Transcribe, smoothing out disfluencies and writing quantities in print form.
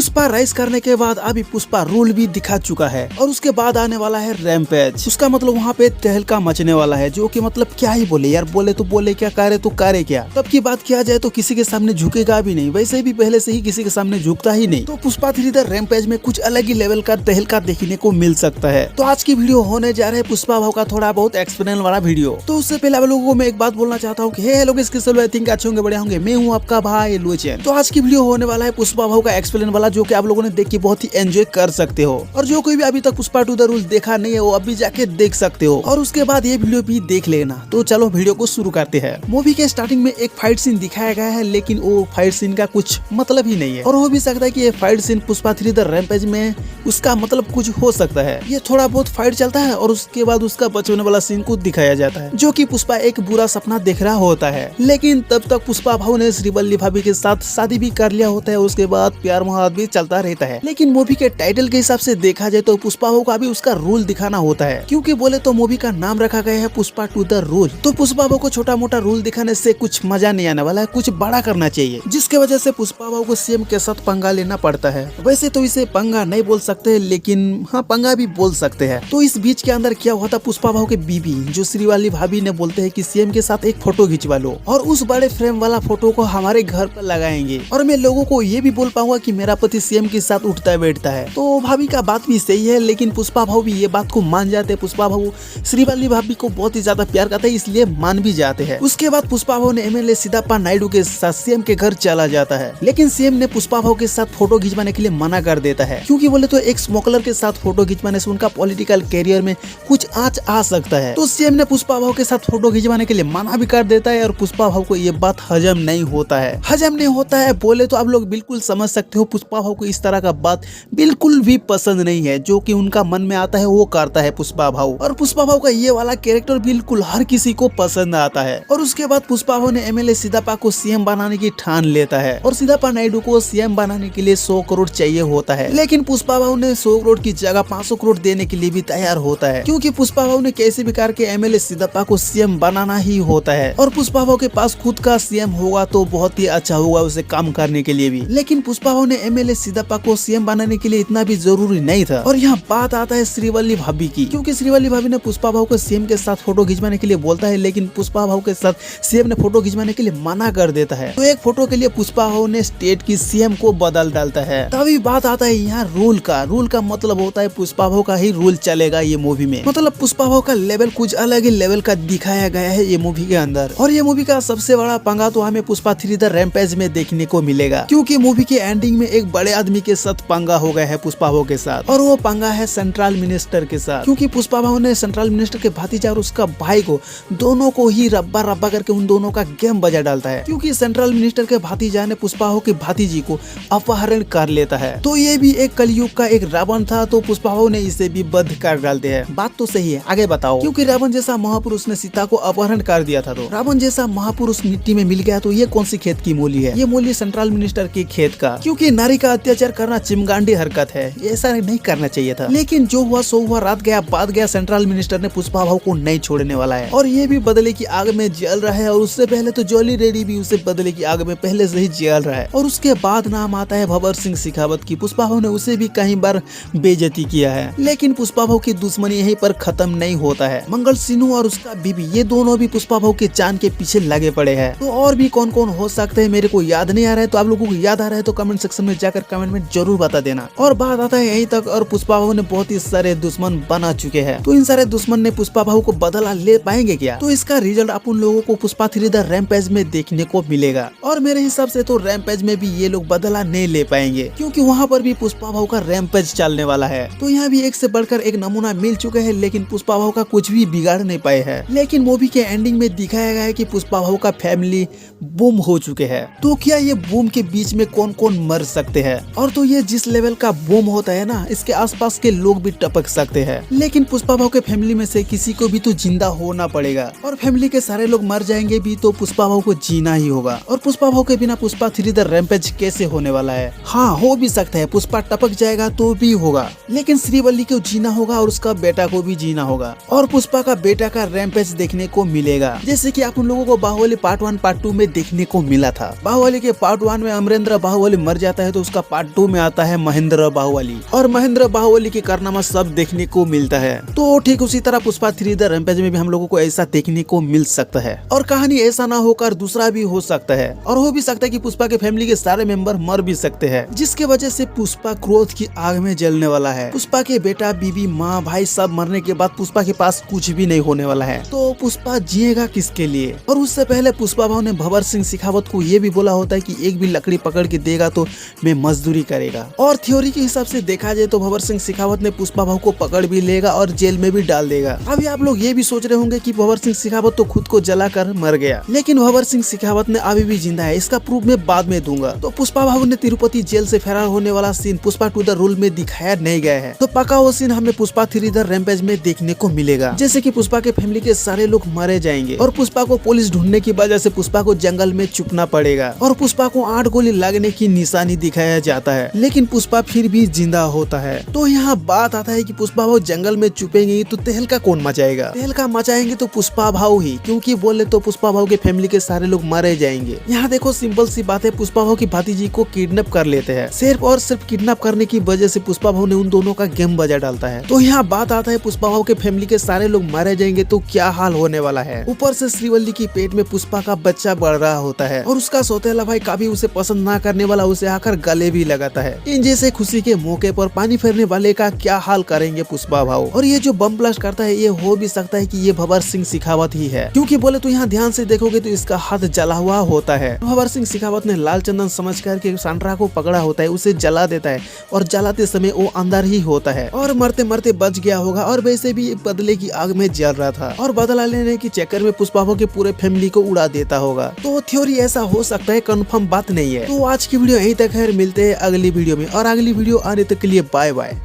Pushpa rise करने के बाद अभी पुष्पा रूल भी दिखा चुका है और उसके बाद आने वाला है रैम्पेज। उसका मतलब वहाँ पे तहलका मचने वाला है, जो कि मतलब क्या ही बोले यार, बोले तो बोले क्या, करे तो करे क्या। तब की बात किया जाए तो किसी के सामने झुकेगा भी नहीं, वैसे भी पहले से ही किसी के सामने झुकता ही नहीं। तो पुष्पा 3 द रैम्पेज में कुछ अलग ही लेवल का तहलका देखने को मिल सकता है। तो आज की वीडियो होने जा रहे हैं पुष्पा भाव का थोड़ा बहुत एक्सप्लेन वाला वीडियो। तो उससे पहले आप लोगों को मैं एक बात बोलना चाहता हूँ कि हे लोग, इसके सब आई थिंक अच्छे होंगे, बड़े होंगे। मैं हूँ आपका भाई लुचेन। तो आज की वीडियो होने वाला है पुष्पा भाव का एक्सप्लेन वाला, जो कि आप लोगों ने देख के बहुत ही एंजॉय कर सकते हो। और जो कोई भी अभी तक पुष्पा 2 द रूल देखा नहीं है वो अभी जाके देख सकते हो, और उसके बाद ये वीडियो भी देख लेना। तो चलो वीडियो को शुरू करते हैं। मूवी के स्टार्टिंग में एक फाइट सीन दिखाया गया है, लेकिन वो फाइट सीन का कुछ मतलब ही नहीं है, और हो भी सकता है कि ये fight scene Pushpa 3 the rampage में उसका मतलब कुछ हो सकता है। ये थोड़ा बहुत फाइट चलता है और उसके बाद उसका बचने वाला सीन को दिखाया जाता है, जो कि पुष्पा एक बुरा सपना देख रहा होता है। लेकिन तब तक पुष्पा भाव ने श्रीवल्ली भाभी के साथ शादी भी कर लिया होता है, उसके बाद प्यार मोहब्बत भी चलता रहता है। लेकिन मूवी के टाइटल के हिसाब से देखा जाए तो पुष्पा भाव का भी उसका रूल दिखाना होता है, क्योंकि बोले तो मूवी का नाम रखा गया है पुष्पा 2 द रूल। तो पुष्पा भाव को छोटा मोटा रूल दिखाने से कुछ मजा नहीं आने वाला है, कुछ बड़ा करना चाहिए, जिसके वजह से पुष्पा भाव को सीएम के साथ पंगा लेना पड़ता है। वैसे तो इसे पंगा नहीं बोल सकते, लेकिन हाँ पंगा भी बोल सकते हैं। तो इस बीच के अंदर क्या हुआ था, पुष्पा भाव के बीबी जो श्रीवल्ली भाभी ने बोलते हैं कि सीएम के साथ एक फोटो खिंचवा लो, और उस बड़े फ्रेम वाला फोटो को हमारे घर पर लगाएंगे, और मैं लोगों को ये भी बोल पाऊंगा कि मेरा पति सीएम के साथ उठता बैठता है। तो भाभी का बात भी सही है, लेकिन पुष्पा भाव भी ये बात को मान जाते हैं। पुष्पा भाव श्रीवल्ली भाभी को बहुत ही ज्यादा प्यार करते हैं, इसलिए मान भी जाते हैं। उसके बाद पुष्पा भाव ने एमएलए सिद्धप्पा नायडू के साथ सीएम के घर चला जाता है, लेकिन सीएम ने पुष्पा भाव के साथ फोटो खिंचवाने के लिए मना कर देता है, क्योंकि बोले तो एक स्मोकलर के साथ फोटो खिंचवाने से उनका पॉलिटिकल कैरियर में कुछ आंच आ सकता है। तो सीएम ने पुष्पा भाव के साथ फोटो खिंचवाने के लिए मना भी कर देता है, और पुष्पा भाव को ये बात हजम नहीं होता है। हजम नहीं होता है बोले तो आप लोग बिल्कुल समझ सकते हो, पुष्पा भाव को इस तरह का बात बिल्कुल भी पसंद नहीं है। जो कि उनका मन में आता है वो करता है पुष्पा भाव, और पुष्पा भाव का ये वाला कैरेक्टर बिल्कुल हर किसी को पसंद आता है। और उसके बाद पुष्पा भाव ने एमएलए सिद्धप्पा को सीएम बनाने की ठान लेता है, और सिद्धप्पा नायडू को सीएम बनाने के लिए 100 करोड़ चाहिए होता है। लेकिन पुष्पा भाव ने 100 करोड़ की जगह 500 करोड़ देने के लिए भी तैयार होता है, क्योंकि पुष्पा भाव ने कैसे भी करके एमएलए सिद्धप्पा को सीएम बनाना ही होता है। और पुष्पा भाव के पास खुद का सीएम होगा तो बहुत ही अच्छा होगा उसे काम करने के लिए भी। लेकिन पुष्पा भाव ने एमएलए सिद्धप्पा को सीएम बनाने के लिए इतना भी जरूरी नहीं था। और यहाँ बात आता है श्रीवल्ली भाभी की, क्योंकि श्रीवल्ली भाभी ने पुष्पा भाव को सीएम के साथ फोटो खिंचवाने के लिए बोलता है, लेकिन पुष्पा भाव के साथ सीएम ने फोटो खिंचवाने के लिए मना कर देता है। तो एक फोटो के लिए पुष्पा भाव ने स्टेट की सीएम को बदल डालता है। तभी बात आता है यहाँ रूल का। रूल का मतलब होता है पुष्पा भाव का ही रूल चलेगा ये मूवी में, मतलब पुष्पा भाव का लेवल कुछ अलग ही लेवल का दिखाया गया है ये मूवी के अंदर। और ये मूवी का सबसे बड़ा पंगा तो हमें पुष्पा 3 द रैम्पेज में देखने को मिलेगा, क्योंकि मूवी के एंडिंग में एक बड़े आदमी के साथ पंगा हो गया है पुष्पा भाव के साथ, और वो पंगा है सेंट्रल मिनिस्टर के साथ। क्योंकि पुष्पा भाव ने सेंट्रल मिनिस्टर के भतीजा और उसका भाई को दोनों को ही रब्बा रब्बा करके उन दोनों का गेम बजा डालता है, क्योंकि सेंट्रल मिनिस्टर के भतीजा ने पुष्पा भाव के भतीजी को अपहरण कर लेता है। तो ये भी एक कलयुग का एक रावण था, तो पुष्पा भाव ने इसे भी बंद कर डालते हैं। बात तो सही है, आगे बताओ। क्योंकि रावण जैसा महापुरुष ने सीता को अपहरण कर दिया था, तो रावण जैसा महापुरुष मिट्टी में मिल गया, तो ये कौन सी खेत की मूली है? ये मूली सेंट्रल मिनिस्टर के खेत का, क्योंकि नारी का अत्याचार करना चिमगांडी हरकत है, ऐसा नहीं करना चाहिए था। लेकिन जो हुआ सो हुआ, रात गया बात गया, सेंट्रल मिनिस्टर ने पुष्पा भाव को नहीं छोड़ने वाला है, और ये भी बदले की आग में जल रहा है। और उससे पहले तो जॉली रेड्डी भी उसे बदले की आग में पहले से ही जल रहा है। और उसके बाद नाम आता है भंवर सिंह शेखावत की। पुष्पा भाव ने उसे भी कई बार बेइज्जती किया है, लेकिन पुष्पा भाव की दुश्मनी यहीं पर खत्म नहीं होता है। मंगल सिन्हू और उसका बीबी, ये दोनों भी पुष्पा भाव के जान के पीछे लगे पड़े हैं। तो और भी कौन कौन हो सकते हैं मेरे को याद नहीं आ रहा है, तो आप लोगों को याद आ रहा है तो कमेंट सेक्शन में जाकर कमेंट में जरूर बता देना। और बात आता है यहीं तक, और पुष्पा भाव ने बहुत ही सारे दुश्मन बना चुके हैं, तो इन सारे दुश्मन ने पुष्पा भाव को बदला ले पाएंगे क्या? तो इसका रिजल्ट अपन लोगों को पुष्पा 3 द रैम्पेज में देखने को मिलेगा। और मेरे हिसाब से तो रैम्पेज में भी ये लोग बदला नहीं ले पाएंगे, क्योंकि वहाँ पर भी पुष्पा भाव का रैम्पेज चलने वाला है। तो यहाँ भी एक से बढ़कर एक नमूना मिल चुके हैं, लेकिन पुष्पा भाव का कुछ भी बिगाड़ नहीं पाए हैं। लेकिन मूवी के एंडिंग में दिखाया गया है कि पुष्पा भाव का फैमिली बूम हो चुके हैं। तो क्या ये बूम के बीच में कौन कौन मर सकते हैं? और तो ये जिस लेवल का बूम होता है ना, इसके आसपास के लोग भी टपक सकते हैं। लेकिन पुष्पा भाव के फैमिली में से किसी को भी तो जिंदा होना पड़ेगा, और फैमिली के सारे लोग मर जाएंगे भी तो पुष्पा भाव को जीना ही होगा। और पुष्पा भाव के बिना पुष्पा 3 द रैम्पेज कैसे होने वाला है? हाँ हो भी सकता है, पुष्पा टपक जाएगा तो भी होगा, लेकिन श्रीवल्ली को जीना होगा और उसका बेटा को भी जीना होगा, और पुष्पा का बेटा का रैम्पेज देखने को मिलेगा, जैसे कि आप उन लोगों को बाहुबली पार्ट 1 पार्ट 2 में देखने को मिला था। बाहुबली के पार्ट 1 में अमरेंद्र बाहुबली मर जाता है, तो उसका पार्ट 2 में आता है महेंद्र बाहुबली, और महेंद्र बाहुबली के कारनामा सब देखने को मिलता है। तो ठीक उसी तरह पुष्पा 3 द रैम्पेज में भी हम लोगों को ऐसा देखने को मिल सकता है, और कहानी ऐसा ना होकर दूसरा भी हो सकता है, और हो भी सकता है कि पुष्पा के फैमिली के सारे मेंबर मर भी सकते हैं, जिसके वजह से पुष्पा क्रोध की आग में जलने वाला है। पुष्पा के बेटा, बीबी, माँ, भाई सब मरने के बाद पुष्पा के पास कुछ भी नहीं होने वाला है। तो पुष्पा जिएगा किसके लिए? और उससे पहले पुष्पा भाव ने भंवर सिंह शेखावत को ये भी बोला होता है कि एक भी लकड़ी पकड़ के देगा तो मैं मजदूरी करेगा। और थ्योरी के हिसाब से देखा जाए तो भंवर सिंह शेखावत ने पुष्पा भाव को पकड़ भी लेगा और जेल में भी डाल देगा। अभी आप लोग ये भी सोच रहे होंगे कि भंवर सिंह शेखावत तो खुद को जलाकर मर गया, लेकिन भंवर सिंह शेखावत ने अभी भी जिंदा है। इसका प्रूफ मैं बाद में दूंगा। तो पुष्पा भाव ने तिरुपति जेल से फरार होने वाला सीन पुष्पा 2 द रूल में दिखाया नहीं गया है, तो पक्का वो सीन हमें पुष्पा 3 द रैम्पेज में देखने को मिलेगा, जैसे कि पुष्पा के फैमिली के सारे लोग मारे जाएंगे और पुष्पा को पुलिस ढूंढने की वजह से पुष्पा को जंगल में छुपना पड़ेगा और पुष्पा को 8 गोली लगने की निशानी दिखाया जाता है, लेकिन पुष्पा फिर भी जिंदा होता है। तो यहाँ बात आता है कि पुष्पा भाव जंगल में छुपेंगे तो तहलका कौन मचाएगा? तहलका मचाएंगे तो पुष्पा भाव ही, क्योंकि बोले तो पुष्पा भाव के फैमिली के सारे लोग मारे जाएंगे। यहाँ देखो सिंपल सी बात है, पुष्पा भाव की भातीजी को किडनैप कर लेते हैं। सिर्फ और सिर्फ किडनैप करने की वजह से पुष्पा भाव ने उन दोनों का गेम बजा डालता है। तो यहाँ बात आता है पुष्पा भाव के फैमिली के सारे लोग मारे जाएंगे तो क्या हाल होने वाला है। ऊपर से श्रीवल्ली की पेट में पुष्पा का बच्चा बढ़ रहा होता है और उसका सौतेला भाई कभी उसे पसंद ना करने वाला उसे आकर गले भी लगाता है। इन जैसे खुशी के मौके पर पानी फेरने वाले का क्या हाल करेंगे पुष्पा भाव। और ये जो बम ब्लास्ट करता है ये हो भी सकता है कि ये भंवर सिंह शेखावत ही है, क्योंकि बोले तो यहाँ ध्यान से देखोगे तो इसका हाथ जला हुआ होता है। भंवर सिंह शेखावत ने लाल चंदन समझ करके सांड्रा को पकड़ा होता है, उसे जला देता है और जलाते समय वो अंदर ही होता है और मरते मरते बच गया होगा, और वैसे भी बदले की आग में जल रहा था और बदला लेने के चक्कर में पुष्पा भाव के पूरे फैमिली को उड़ा देता होगा। तो थ्योरी ऐसा हो सकता है, कंफर्म बात नहीं है। तो आज की वीडियो यहीं तक है, मिलते हैं अगली वीडियो में, और अगली वीडियो आने तक के लिए बाय बाय।